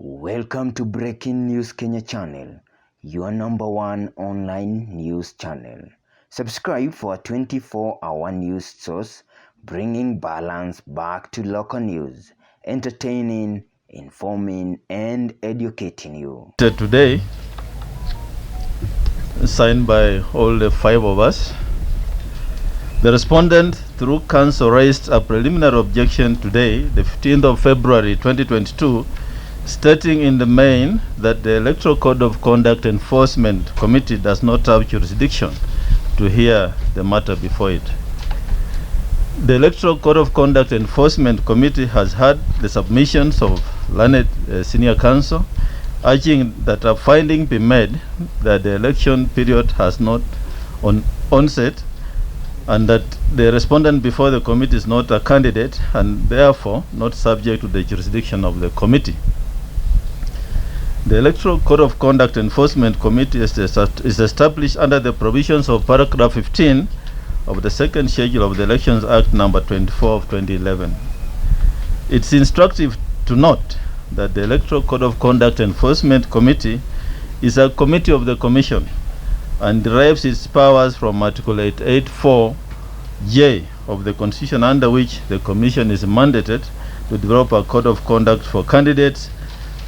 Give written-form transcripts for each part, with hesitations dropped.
Welcome to Breaking News Kenya channel, your #1 online news channel. Subscribe for a 24-hour news source, bringing balance back to local news, entertaining, informing, and educating you. Today, signed by all the 5 of us, the respondent through counsel raised a preliminary objection today, the 15th of February 2022, stating in the main that the Electoral Code of Conduct Enforcement Committee does not have jurisdiction to hear the matter before it. The Electoral Code of Conduct Enforcement Committee has had the submissions of learned senior counsel, urging that a finding be made that the election period has not onset and that the respondent before the committee is not a candidate and therefore not subject to the jurisdiction of the committee. The Electoral Code of Conduct Enforcement Committee is established under the provisions of paragraph 15 of the second schedule of the Elections Act number 24 of 2011. It's instructive to note that the Electoral Code of Conduct Enforcement Committee is a committee of the Commission and derives its powers from Article 884J of the Constitution, under which the Commission is mandated to develop a code of conduct for candidates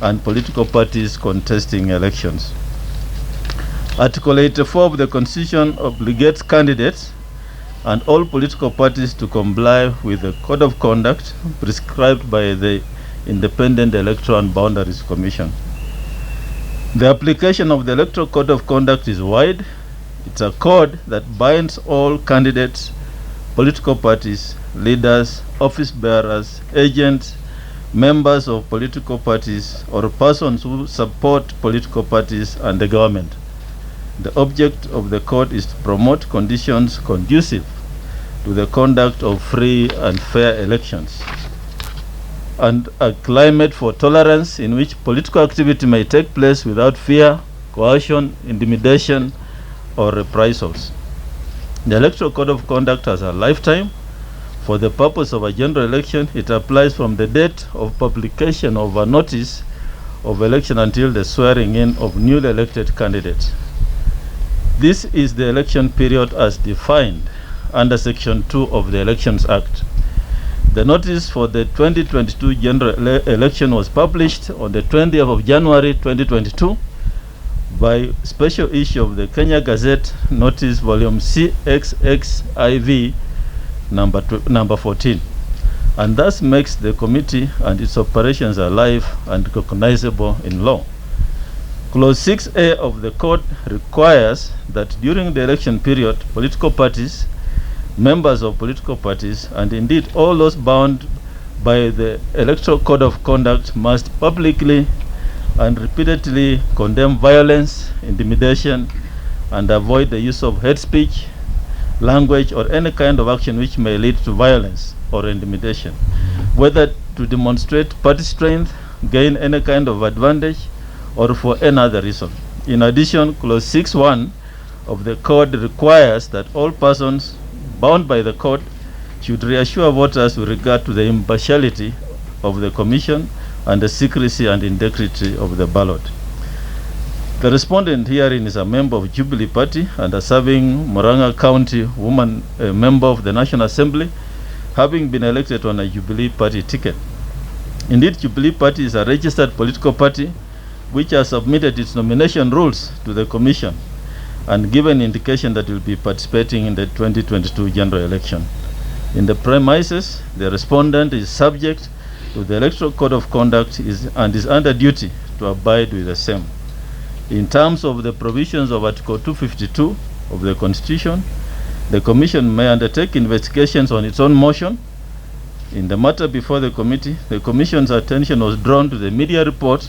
and political parties contesting elections. Article 84 of the Constitution obligates candidates and all political parties to comply with the code of conduct prescribed by the Independent Electoral and Boundaries Commission. The application of the Electoral Code of Conduct is wide. It's a code that binds all candidates, political parties, leaders, office bearers, agents, members of political parties, or persons who support political parties and the government. The object of the code is to promote conditions conducive to the conduct of free and fair elections and a climate for tolerance in which political activity may take place without fear, coercion, intimidation, or reprisals. The Electoral Code of Conduct has a lifetime. For the purpose of a general election, it applies from the date of publication of a notice of election until the swearing in of newly elected candidates. This is the election period as defined under Section 2 of the Elections Act. The notice for the 2022 general election was published on the 20th of January 2022 by special issue of the Kenya Gazette Notice Volume CXXIV number 14, and thus makes the committee and its operations alive and recognizable in law. Clause 6A of the code requires that during the election period, political parties, members of political parties, and indeed all those bound by the Electoral Code of Conduct must publicly and repeatedly condemn violence, intimidation, and avoid the use of hate speech, language, or any kind of action which may lead to violence or intimidation, whether to demonstrate party strength, gain any kind of advantage, or for any other reason. In addition, Clause 6.1 of the code requires that all persons bound by the code should reassure voters with regard to the impartiality of the commission and the secrecy and integrity of the ballot. The respondent herein is a member of Jubilee Party and a serving Murang'a County woman, a member of the National Assembly, having been elected on a Jubilee Party ticket. Indeed, Jubilee Party is a registered political party which has submitted its nomination rules to the Commission and given indication that it will be participating in the 2022 general election. In the premises, the respondent is subject to the Electoral Code of Conduct and is under duty to abide with the same. In terms of the provisions of Article 252 of the Constitution, the Commission may undertake investigations on its own motion. In the matter before the committee, the Commission's attention was drawn to the media report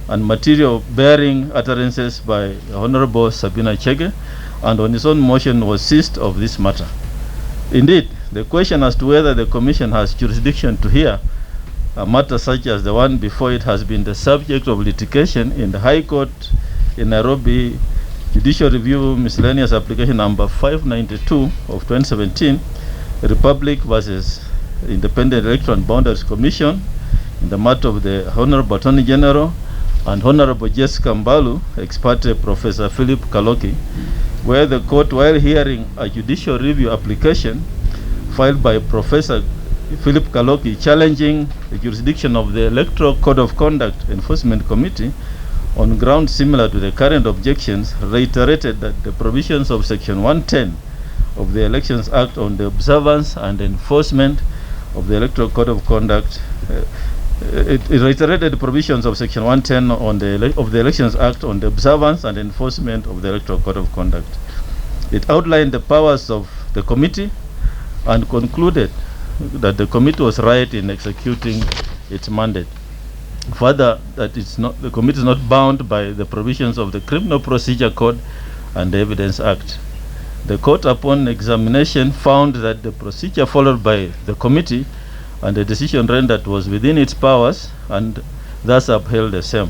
and material bearing utterances by Honorable Sabina Chege, and on his own motion was seized of this matter. Indeed, the question as to whether the Commission has jurisdiction to hear a matter such as the one before it has been the subject of litigation in the High Court in Nairobi, Judicial Review Miscellaneous Application number 592 of 2017, Republic versus Independent Electoral and Boundaries Commission, in the matter of the Honorable Attorney General and Honorable Jessica Mbalu, ex parte Professor Philip Kaloki, where the court, while hearing a judicial review application filed by Professor Philip Kaloki challenging the jurisdiction of the Electoral Code of Conduct Enforcement Committee on grounds similar to the current objections, reiterated that the provisions of Section 110 of the Elections Act on the observance and enforcement of the Electoral Code of Conduct it reiterated the provisions of Section 110 of the Elections Act on the observance and enforcement of the Electoral Code of Conduct. It outlined the powers of the committee and concluded that the committee was right in executing its mandate. Further, that the committee is not bound by the provisions of the Criminal Procedure Code and the Evidence Act. The court, upon examination, found that the procedure followed by the committee and the decision rendered was within its powers and thus upheld the same.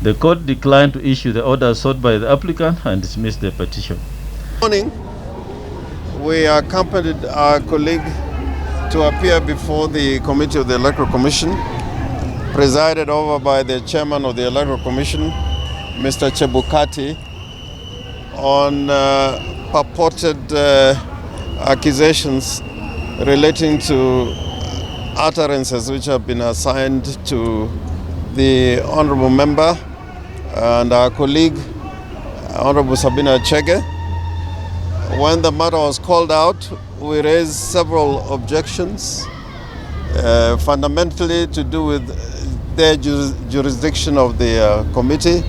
The court declined to issue the order sought by the applicant and dismissed the petition. Morning, we accompanied our colleague to appear before the Committee of the Electoral Commission, presided over by the Chairman of the Electoral Commission, Mr. Chebukati, on purported accusations relating to utterances which have been assigned to the Honorable Member and our colleague, Honorable Sabina Chege. When the matter was called out, we raised several objections, fundamentally to do with their jurisdiction of the committee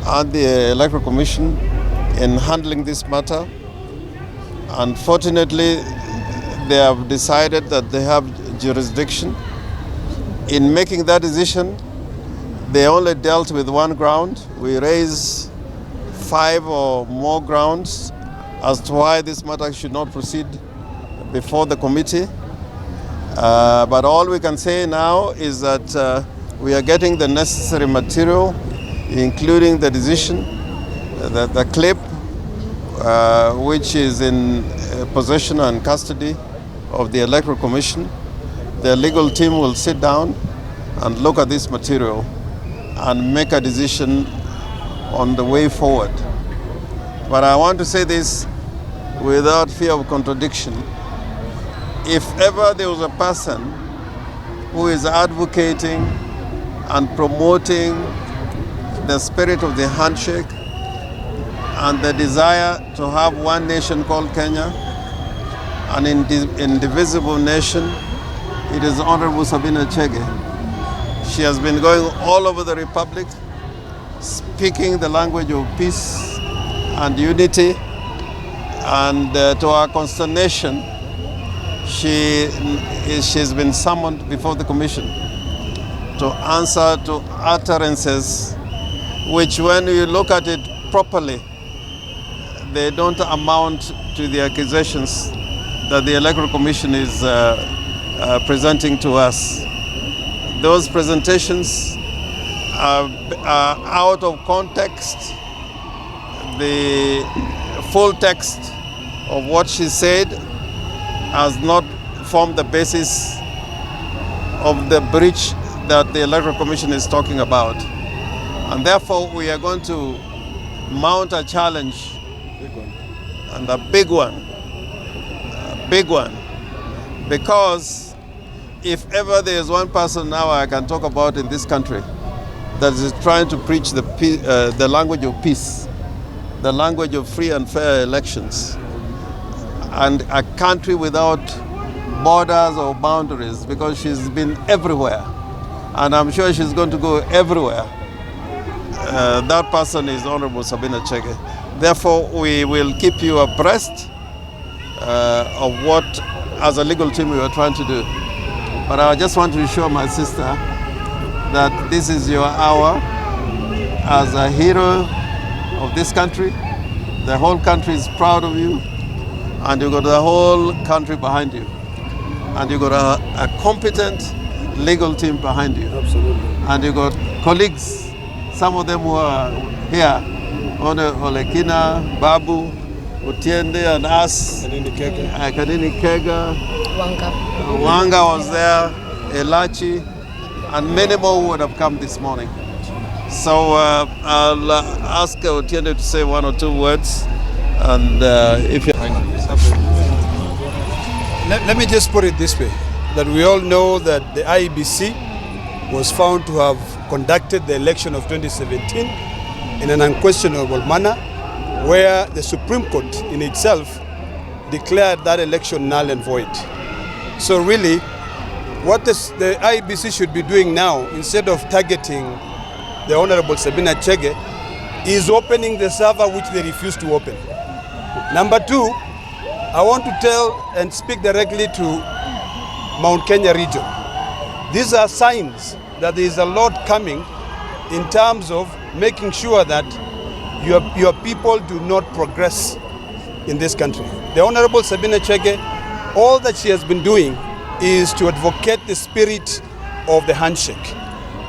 and the Electoral Commission in handling this matter. Unfortunately, they have decided that they have jurisdiction. In making that decision, they only dealt with one ground. We raised 5 or more grounds as to why this matter should not proceed before the committee. But all we can say now is that we are getting the necessary material, including the decision, the clip, which is in possession and custody of the Electoral Commission. The legal team will sit down and look at this material and make a decision on the way forward. But I want to say this without fear of contradiction. If ever there was a person who is advocating and promoting the spirit of the handshake and the desire to have one nation called Kenya, an indivisible nation, it is Honorable Sabina Chege. She has been going all over the Republic, speaking the language of peace and unity, and to our consternation, she's been summoned before the Commission to answer to utterances which, when you look at it properly, they don't amount to the accusations that the Electoral Commission is presenting to us. Those presentations are out of context. The full text of what she said has not formed the basis of the breach that the Electoral Commission is talking about. And therefore, we are going to mount a challenge, and a big one, because if ever there is one person now I can talk about in this country that is trying to preach the language of peace, the language of free and fair elections, and a country without borders or boundaries, because she's been everywhere, and I'm sure she's going to go everywhere. That person is Honorable Sabina Chege. Therefore, we will keep you abreast of what, as a legal team, we are trying to do. But I just want to assure my sister that this is your hour as a hero of this country. The whole country is proud of you, and you've got the whole country behind you. And you've got a competent legal team behind you. Absolutely. And you've got colleagues, some of them who are here, Olekina, Babu, Utiende, and us. Kanini Kega. Wanga was there, Elachi, and many more who would have come this morning. So I'll ask Otiende to say one or two words, and if you let me just put it this way, that we all know that the Iebc was found to have conducted the election of 2017 in an unquestionable manner, where the Supreme Court in itself declared that election null and void. So really, what the Iebc should be doing now, instead of targeting the Honorable Sabina Chege, is opening the server which they refused to open. Number two, I want to tell and speak directly to Mount Kenya region. These are signs that there is a lot coming in terms of making sure that your people do not progress in this country. The Honorable Sabina Chege, all that she has been doing is to advocate the spirit of the handshake.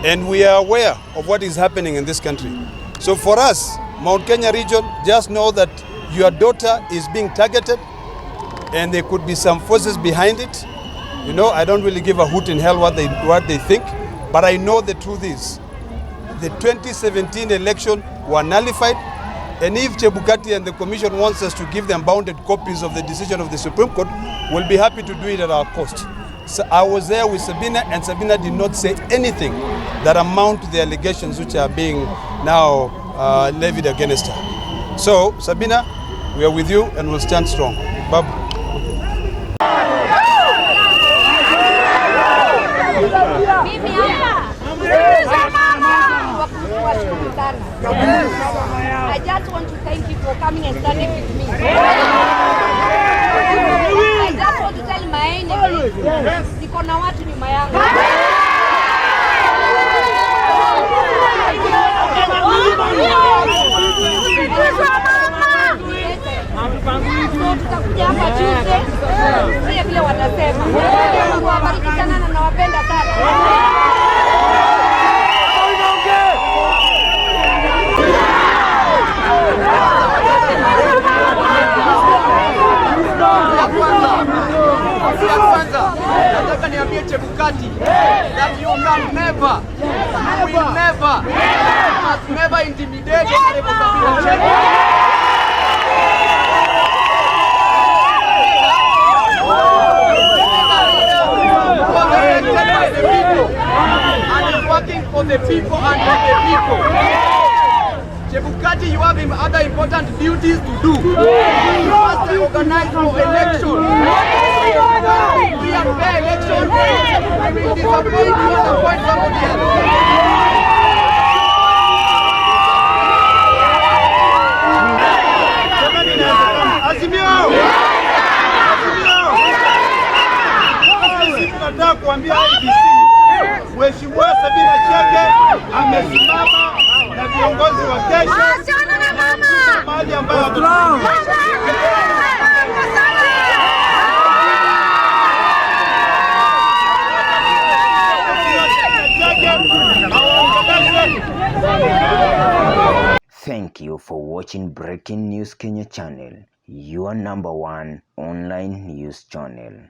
And we are aware of what is happening in this country. So for us, Mount Kenya region, just know that your daughter is being targeted, and there could be some forces behind it. You know, I don't really give a hoot in hell what they think, but I know the truth is, the 2017 election were nullified, and if Chebukati and the Commission wants us to give them bounded copies of the decision of the Supreme Court, we'll be happy to do it at our cost. So I was there with Sabina, and Sabina did not say anything that amount to the allegations which are being now levied against her. So, Sabina, we are with you and we'll stand strong. Bye. I just want to thank you for coming and standing with me. I just want to tell my enemy, niko na watu nyuma yangu. So tutakuja hapa Tuesday, vile vile watasema. Mungu awabariki sana na nawapenda sana. Nataka niambie Chebukati that you can never, you will never, you must never intimidate Honorable Sabina Chege. And is working for the people and for the people. Chebukati, you have other important duties to do. You must organize for election. We are fair election. We will disappoint you and appoint somebody else. Nataka kuambia IEBC, Mheshimiwa Sabina Chege amesimama na viongozi wa kesho. Achana na mama. Mahali ambayo Thank you for watching Breaking News Kenya channel, your #1 online news channel.